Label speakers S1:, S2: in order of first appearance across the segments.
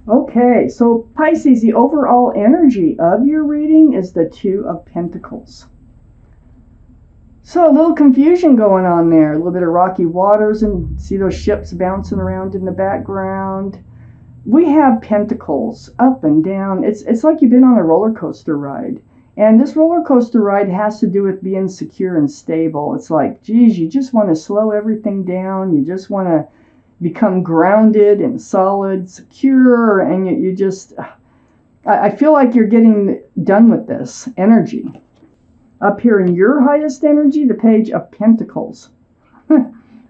S1: Okay, so Pisces, the overall energy of your reading is the Two of Pentacles. So a little confusion going on there, a little bit of rocky waters, and see those ships bouncing around in the background. We have pentacles up and down. It's like you've been on a roller coaster ride. And this roller coaster ride has to do with being secure and stable. It's like, geez, you just want to slow everything down. You just want to become grounded and solid, secure, and you just, I feel like you're getting done with this energy. Up here in your highest energy, the Page of Pentacles.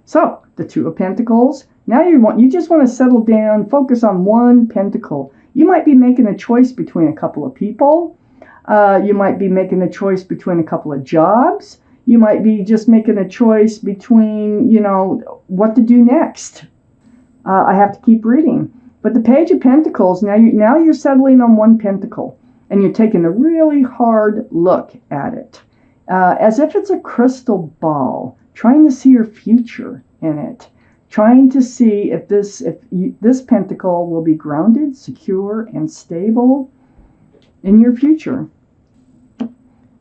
S1: So, the Two of Pentacles. Now you just want to settle down, focus on one pentacle. You might be making a choice between a couple of people. You might be making a choice between a couple of jobs. You might be just making a choice between, what to do next. I have to keep reading. But the Page of Pentacles, now you're settling on one pentacle, and you're taking a really hard look at it, as if it's a crystal ball, trying to see your future in it, trying to see if this pentacle will be grounded, secure, and stable in your future.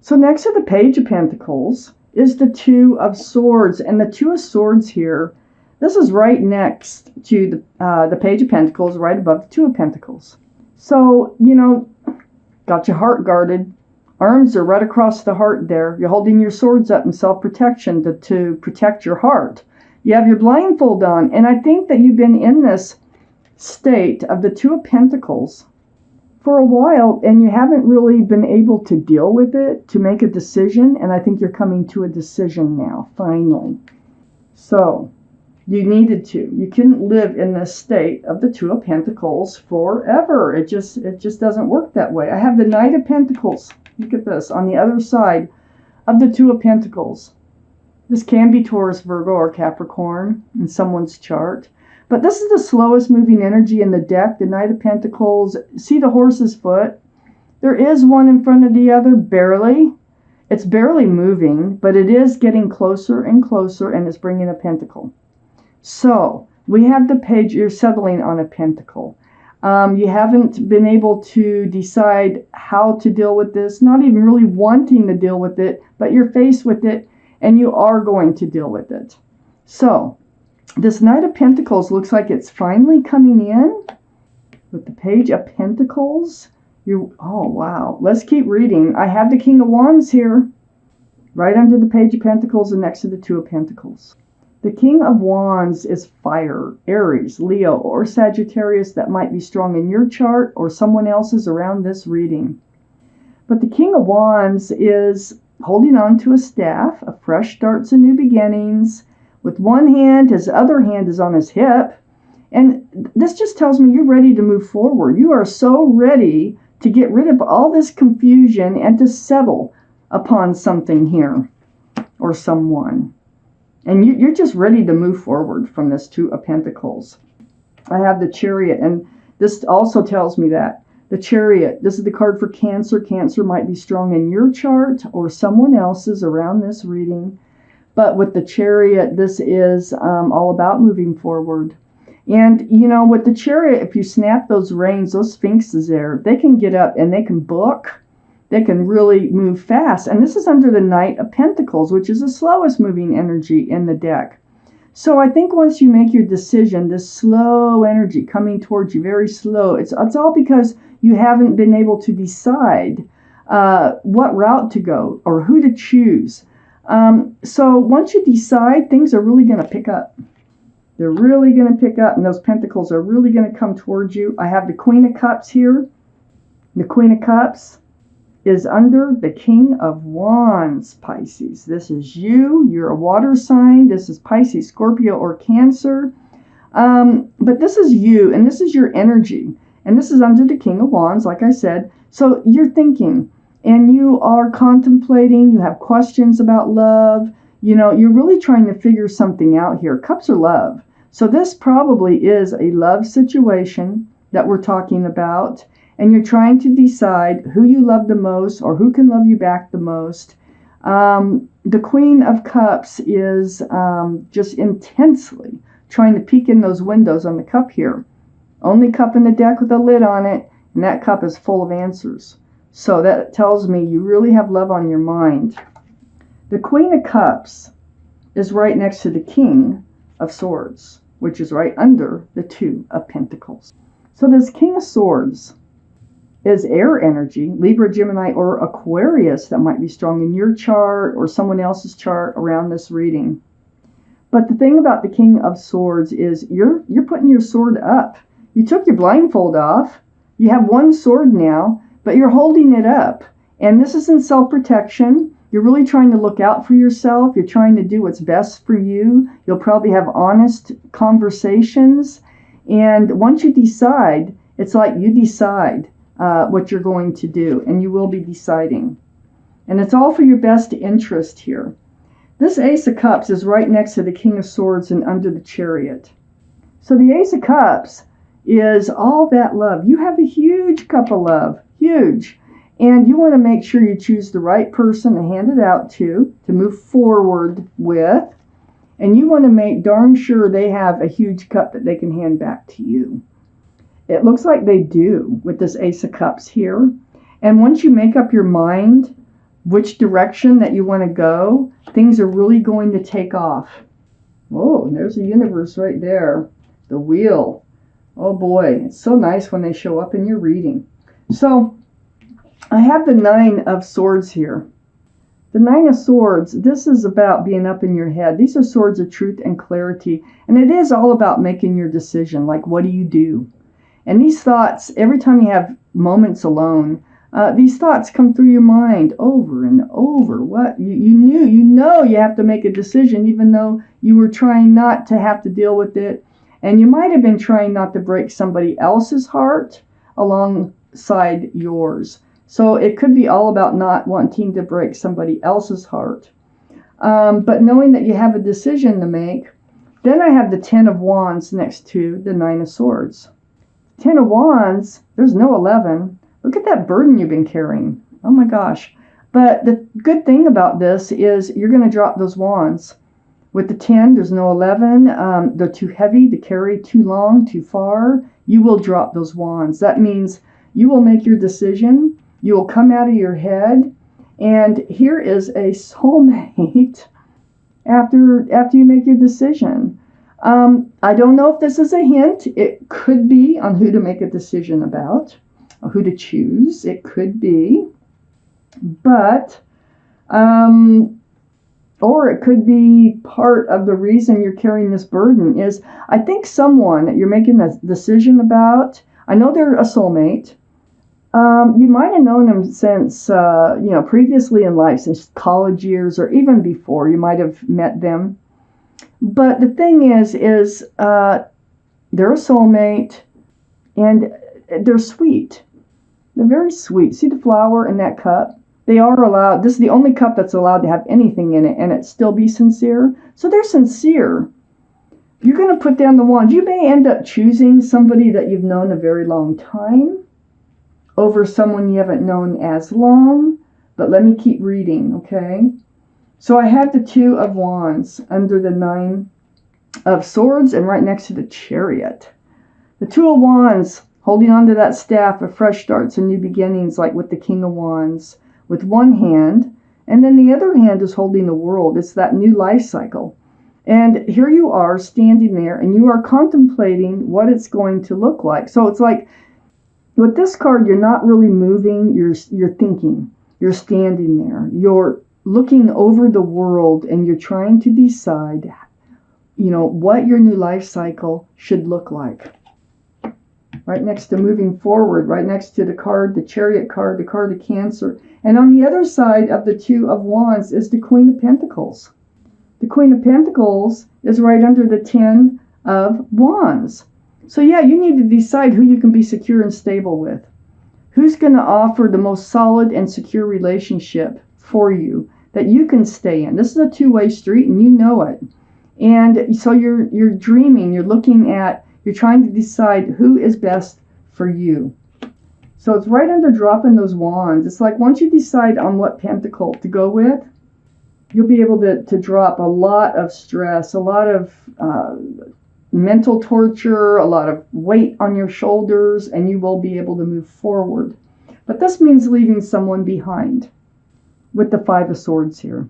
S1: So next to the Page of Pentacles is the Two of Swords, and the Two of Swords here, this is right next to the Page of Pentacles, right above the Two of Pentacles. So, got your heart guarded. Arms are right across the heart there. You're holding your swords up in self-protection to protect your heart. You have your blindfold on, and I think that you've been in this state of the Two of Pentacles for a while, and you haven't really been able to deal with it, to make a decision, and I think you're coming to a decision now, finally. So, you needed to. You couldn't live in this state of the Two of Pentacles forever. It just doesn't work that way. I have the Knight of Pentacles. Look at this on the other side of the Two of Pentacles. This can be Taurus, Virgo, or Capricorn in someone's chart. But this is the slowest moving energy in the deck, the Knight of Pentacles. See the horse's foot? There is one in front of the other, barely. It's barely moving, but it is getting closer and closer, and it's bringing a pentacle. So, we have the Page, you're settling on a pentacle. You haven't been able to decide how to deal with this, not even really wanting to deal with it, but you're faced with it, and you are going to deal with it. So, this Knight of Pentacles looks like it's finally coming in with the Page of Pentacles. Oh, wow. Let's keep reading. I have the King of Wands here, right under the Page of Pentacles and next to the Two of Pentacles. The King of Wands is fire, Aries, Leo, or Sagittarius that might be strong in your chart or someone else's around this reading. But the King of Wands is holding on to a staff of fresh starts and new beginnings. With one hand, his other hand is on his hip. And this just tells me you're ready to move forward. You are so ready to get rid of all this confusion and to settle upon something here or someone. And you're just ready to move forward from this Two of Pentacles. I have the Chariot, and this also tells me that. The Chariot, this is the card for Cancer. Cancer might be strong in your chart or someone else's around this reading. But with the Chariot, this is all about moving forward. And, with the Chariot, if you snap those reins, those sphinxes there, they can get up and they can book. They can really move fast. And this is under the Knight of Pentacles, which is the slowest moving energy in the deck. So I think once you make your decision, this slow energy coming towards you, very slow, it's all because you haven't been able to decide what route to go or who to choose. So once you decide, things are really going to pick up. They're really going to pick up, and those pentacles are really going to come towards you. I have the Queen of Cups here. The Queen of Cups is under the King of Wands, Pisces. This is you. You're a water sign. This is Pisces, Scorpio, or Cancer. But this is you, and this is your energy. And this is under the King of Wands, like I said. So you're thinking, and you are contemplating. You have questions about love. You're really trying to figure something out here. Cups are love. So this probably is a love situation that we're talking about. And you're trying to decide who you love the most or who can love you back the most. The Queen of Cups is just intensely trying to peek in those windows on the cup here. Only cup in the deck with a lid on it, and that cup is full of answers. So that tells me you really have love on your mind. The Queen of Cups is right next to the King of Swords, which is right under the Two of Pentacles. So this King of Swords is air energy, Libra, Gemini, or Aquarius that might be strong in your chart or someone else's chart around this reading. But the thing about the King of Swords is you're putting your sword up. You took your blindfold off. You have one sword now, but you're holding it up. And this is in self-protection. You're really trying to look out for yourself. You're trying to do what's best for you. You'll probably have honest conversations. And once you decide, it's like you decide what you're going to do, and you will be deciding. And it's all for your best interest here. This Ace of Cups is right next to the King of Swords and under the Chariot. So the Ace of Cups is all that love. You have a huge cup of love, huge. And you want to make sure you choose the right person to hand it out to move forward with. And you want to make darn sure they have a huge cup that they can hand back to you. It looks like they do with this Ace of Cups here. And once you make up your mind which direction that you want to go, things are really going to take off. Oh, there's the universe right there. The wheel. Oh boy, it's so nice when they show up in your reading. So, I have the Nine of Swords here. The Nine of Swords, this is about being up in your head. These are swords of truth and clarity. And it is all about making your decision. Like, what do you do? And these thoughts, every time you have moments alone, these thoughts come through your mind over and over. What? You know you have to make a decision even though you were trying not to have to deal with it. And you might have been trying not to break somebody else's heart alongside yours. So it could be all about not wanting to break somebody else's heart. But knowing that you have a decision to make. Then I have the Ten of Wands next to the Nine of Swords. Ten of Wands, there's no 11. Look at that burden you've been carrying. Oh my gosh. But the good thing about this is you're going to drop those wands. With the 10, there's no 11. They're too heavy to carry, too long, too far. You will drop those wands. That means you will make your decision. You will come out of your head. And here is a soulmate after you make your decision. I don't know if this is a hint. It could be on who to make a decision about, or who to choose. It could be. But, or it could be part of the reason you're carrying this burden is, I think someone that you're making a decision about, I know they're a soulmate. You might have known them since, previously in life, since college years or even before. You might have met them. But the thing is they're a soulmate and they're sweet. They're very sweet. See the flower in that cup? They are allowed, this is the only cup that's allowed to have anything in it and it still be sincere. So they're sincere. You're going to put down the wands. You may end up choosing somebody that you've known a very long time over someone you haven't known as long. But let me keep reading, okay? So I have the Two of Wands under the Nine of Swords and right next to the Chariot. The Two of Wands holding on to that staff of fresh starts and new beginnings, like with the King of Wands, with one hand, and then the other hand is holding the world. It's that new life cycle. And here you are standing there and you are contemplating what it's going to look like. So it's like with this card, you're not really moving, you're thinking, you're standing there, you're looking over the world and you're trying to decide, what your new life cycle should look like. Right next to moving forward, right next to the card, the Chariot card, the card of Cancer. And on the other side of the Two of Wands is the Queen of Pentacles. The Queen of Pentacles is right under the Ten of Wands. So yeah, you need to decide who you can be secure and stable with. Who's going to offer the most solid and secure relationship for you that you can stay in. This is a two-way street and you know it. And so you're dreaming, you're trying to decide who is best for you. So it's right under dropping those wands. It's like once you decide on what pentacle to go with, you'll be able to drop a lot of stress, a lot of mental torture, a lot of weight on your shoulders, and you will be able to move forward. But this means leaving someone behind with the Five of Swords here.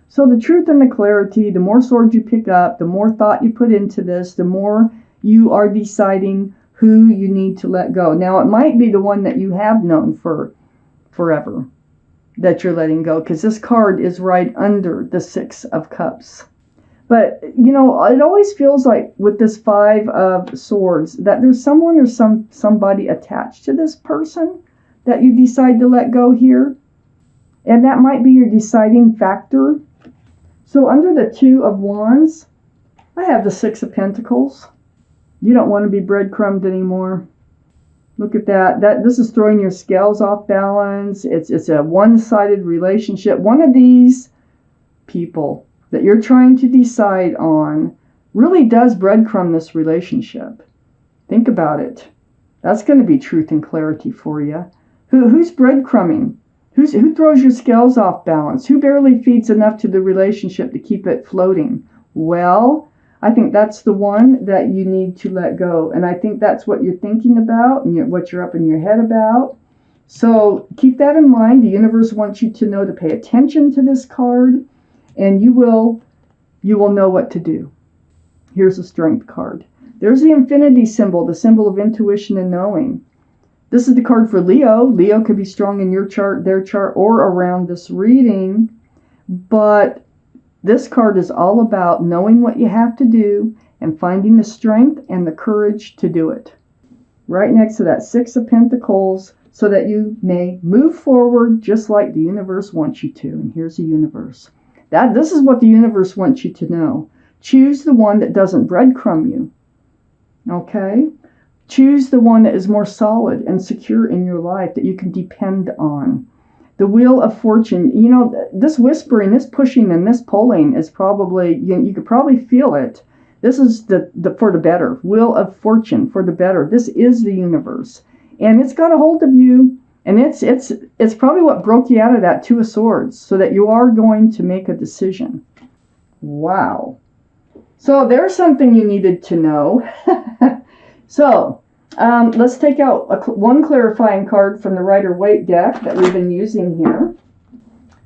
S1: So the truth and the clarity, the more swords you pick up, the more thought you put into this, the more you are deciding who you need to let go. Now, it might be the one that you have known for forever that you're letting go, because this card is right under the Six of Cups. But, you know, it always feels like with this Five of Swords that there's someone or somebody attached to this person that you decide to let go here. And that might be your deciding factor. So under the Two of Wands, I have the Six of Pentacles. You don't want to be breadcrumbed anymore. Look at that. This is throwing your scales off balance. It's a one-sided relationship. One of these people that you're trying to decide on really does breadcrumb this relationship. Think about it. That's going to be truth and clarity for you. Who's breadcrumbing? Who throws your scales off balance? Who barely feeds enough to the relationship to keep it floating? Well, I think that's the one that you need to let go. And I think that's what you're thinking about and what you're up in your head about. So keep that in mind. The universe wants you to know to pay attention to this card, and you will know what to do. Here's the Strength card. There's the infinity symbol, the symbol of intuition and knowing. This is the card for Leo. Leo could be strong in your chart, their chart, or around this reading. But this card is all about knowing what you have to do and finding the strength and the courage to do it. Right next to that Six of Pentacles, so that you may move forward just like the universe wants you to. And here's the universe. This is what the universe wants you to know. Choose the one that doesn't breadcrumb you. Okay? Choose the one that is more solid and secure in your life that you can depend on. The Wheel of Fortune, you know, this whispering, this pushing, and this pulling is probably, you could probably feel it. This is the for the better. Wheel of Fortune, for the better. This is the universe. And it's got a hold of you. And it's probably what broke you out of that Two of Swords, so that you are going to make a decision. Wow. So there's something you needed to know. So let's take out one clarifying card from the Rider-Waite deck that we've been using here.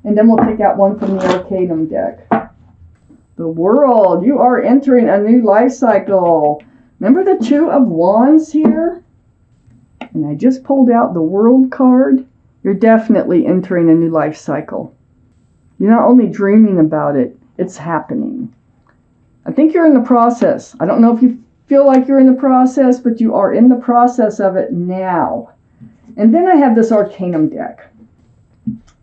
S1: And then we'll take out one from the Arcanum deck. The World. You are entering a new life cycle. Remember the Two of Wands here? And I just pulled out the World card. You're definitely entering a new life cycle. You're not only dreaming about it, it's happening. I think you're in the process. I don't know if you feel like you're in the process, but you are in the process of it now. And then I have this Arcanum deck.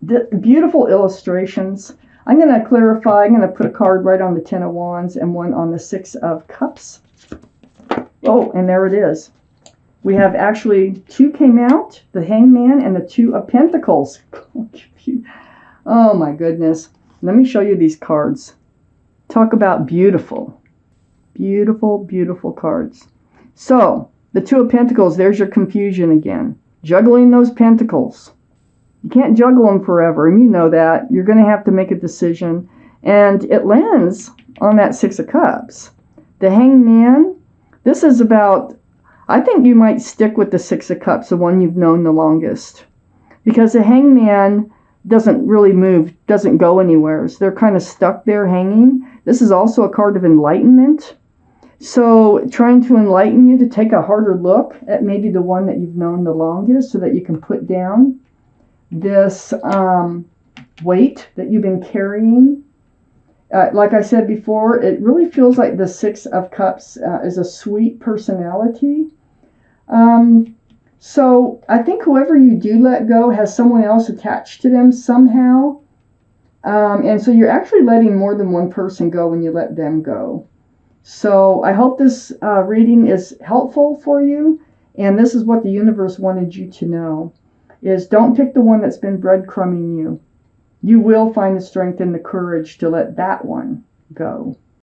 S1: The beautiful illustrations. I'm going to clarify. I'm going to put a card right on the Ten of Wands and one on the Six of Cups. Oh, and there it is. We have actually two came out, the Hangman and the Two of Pentacles. Oh my goodness. Let me show you these cards. Talk about beautiful. Beautiful, beautiful cards. So, the Two of Pentacles, there's your confusion again. Juggling those pentacles. You can't juggle them forever, and you know that. You're going to have to make a decision. And it lands on that Six of Cups. The Hangman, this is about, I think you might stick with the Six of Cups, the one you've known the longest. Because the Hangman doesn't really move, doesn't go anywhere. So they're kind of stuck there hanging. This is also a card of enlightenment. So trying to enlighten you to take a harder look at maybe the one that you've known the longest, so that you can put down this weight that you've been carrying. Like I said before, it really feels like the Six of Cups is a sweet personality. So I think whoever you do let go has someone else attached to them somehow. And so you're actually letting more than one person go when you let them go. So I hope this reading is helpful for you. And this is what the universe wanted you to know, is don't pick the one that's been breadcrumbing you. You will find the strength and the courage to let that one go.